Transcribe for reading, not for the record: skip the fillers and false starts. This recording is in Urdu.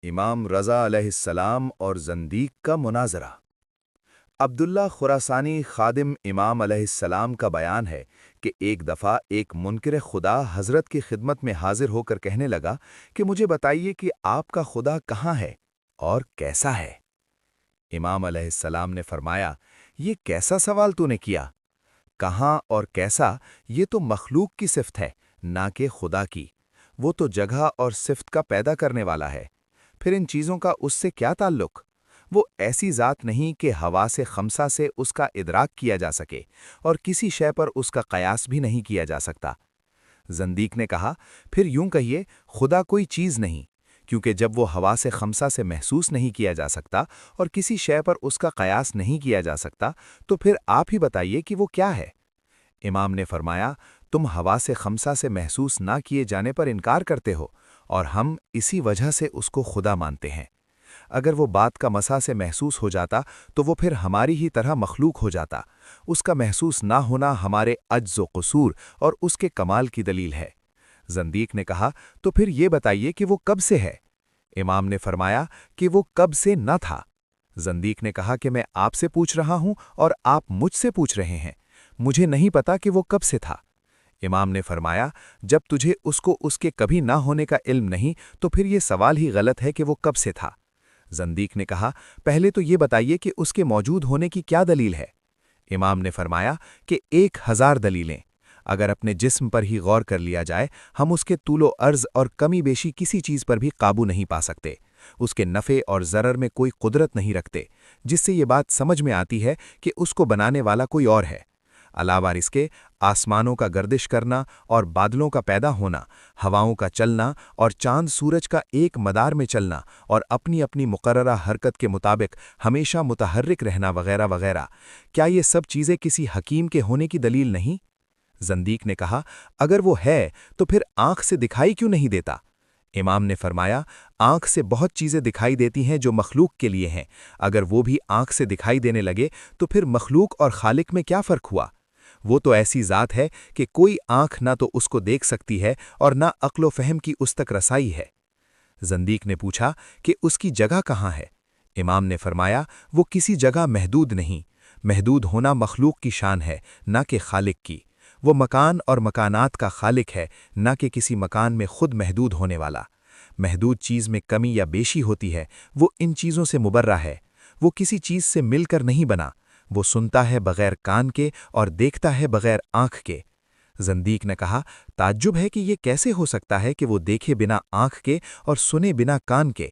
امام رضا علیہ السلام اور زندیق کا مناظرہ۔ عبداللہ خراسانی خادم امام علیہ السلام کا بیان ہے کہ ایک دفعہ ایک منکر خدا حضرت کی خدمت میں حاضر ہو کر کہنے لگا کہ مجھے بتائیے کہ آپ کا خدا کہاں ہے اور کیسا ہے؟ امام علیہ السلام نے فرمایا، یہ کیسا سوال تو نے کیا؟ کہاں اور کیسا یہ تو مخلوق کی صفت ہے، نہ کہ خدا کی۔ وہ تو جگہ اور صفت کا پیدا کرنے والا ہے، پھر ان چیزوں کا اس سے کیا تعلق؟ وہ ایسی ذات نہیں کہ حواس خمسہ سے اس کا ادراک کیا جا سکے، اور کسی شے پر اس کا قیاس بھی نہیں کیا جا سکتا۔ زندیق نے کہا، پھر یوں کہیے خدا کوئی چیز نہیں، کیونکہ جب وہ حواس خمسہ سے محسوس نہیں کیا جا سکتا اور کسی شے پر اس کا قیاس نہیں کیا جا سکتا، تو پھر آپ ہی بتائیے کہ وہ کیا ہے؟ امام نے فرمایا، تم حواس خمسہ سے محسوس نہ کیے جانے پر انکار کرتے ہو، اور ہم اسی وجہ سے اس کو خدا مانتے ہیں۔ اگر وہ بات کا مسا سے محسوس ہو جاتا تو وہ پھر ہماری ہی طرح مخلوق ہو جاتا۔ اس کا محسوس نہ ہونا ہمارے عجز و قصور اور اس کے کمال کی دلیل ہے۔ زندیق نے کہا، تو پھر یہ بتائیے کہ وہ کب سے ہے؟ امام نے فرمایا کہ وہ کب سے نہ تھا۔ زندیق نے کہا کہ میں آپ سے پوچھ رہا ہوں اور آپ مجھ سے پوچھ رہے ہیں، مجھے نہیں پتا کہ وہ کب سے تھا۔ امام نے فرمایا، جب تجھے اس کو اس کے کبھی نہ ہونے کا علم نہیں تو پھر یہ سوال ہی غلط ہے کہ وہ کب سے تھا۔ زندیق نے کہا، پہلے تو یہ بتائیے کہ اس کے موجود ہونے کی کیا دلیل ہے؟ امام نے فرمایا کہ 1000 دلیلیں۔ اگر اپنے جسم پر ہی غور کر لیا جائے، ہم اس کے طول و عرض اور کمی بیشی کسی چیز پر بھی قابو نہیں پا سکتے۔ اس کے نفع اور ضرر میں کوئی قدرت نہیں رکھتے، جس سے یہ بات سمجھ میں آتی ہے کہ اس کو بنانے والا کوئی اور ہے۔ علاوہ اس کے آسمانوں کا گردش کرنا اور بادلوں کا پیدا ہونا، ہواؤں کا چلنا اور چاند سورج کا ایک مدار میں چلنا اور اپنی اپنی مقررہ حرکت کے مطابق ہمیشہ متحرک رہنا وغیرہ وغیرہ، کیا یہ سب چیزیں کسی حکیم کے ہونے کی دلیل نہیں؟ زندیق نے کہا، اگر وہ ہے تو پھر آنکھ سے دکھائی کیوں نہیں دیتا؟ امام نے فرمایا، آنکھ سے بہت چیزیں دکھائی دیتی ہیں جو مخلوق کے لیے ہیں، اگر وہ بھی آنکھ سے دکھائی دینے لگے تو پھر مخلوق اور خالق میں کیا فرق ہوا؟ وہ تو ایسی ذات ہے کہ کوئی آنکھ نہ تو اس کو دیکھ سکتی ہے اور نہ عقل و فہم کی اس تک رسائی ہے۔ زندیق نے پوچھا کہ اس کی جگہ کہاں ہے؟ امام نے فرمایا، وہ کسی جگہ محدود نہیں، محدود ہونا مخلوق کی شان ہے، نہ کہ خالق کی۔ وہ مکان اور مکانات کا خالق ہے، نہ کہ کسی مکان میں خود محدود ہونے والا۔ محدود چیز میں کمی یا بیشی ہوتی ہے، وہ ان چیزوں سے مبرہ ہے۔ وہ کسی چیز سے مل کر نہیں بنا، وہ سنتا ہے بغیر کان کے اور دیکھتا ہے بغیر آنکھ کے۔ زندیق نے کہا، تعجب ہے کہ یہ کیسے ہو سکتا ہے کہ وہ دیکھے بنا آنکھ کے اور سنے بنا کان کے؟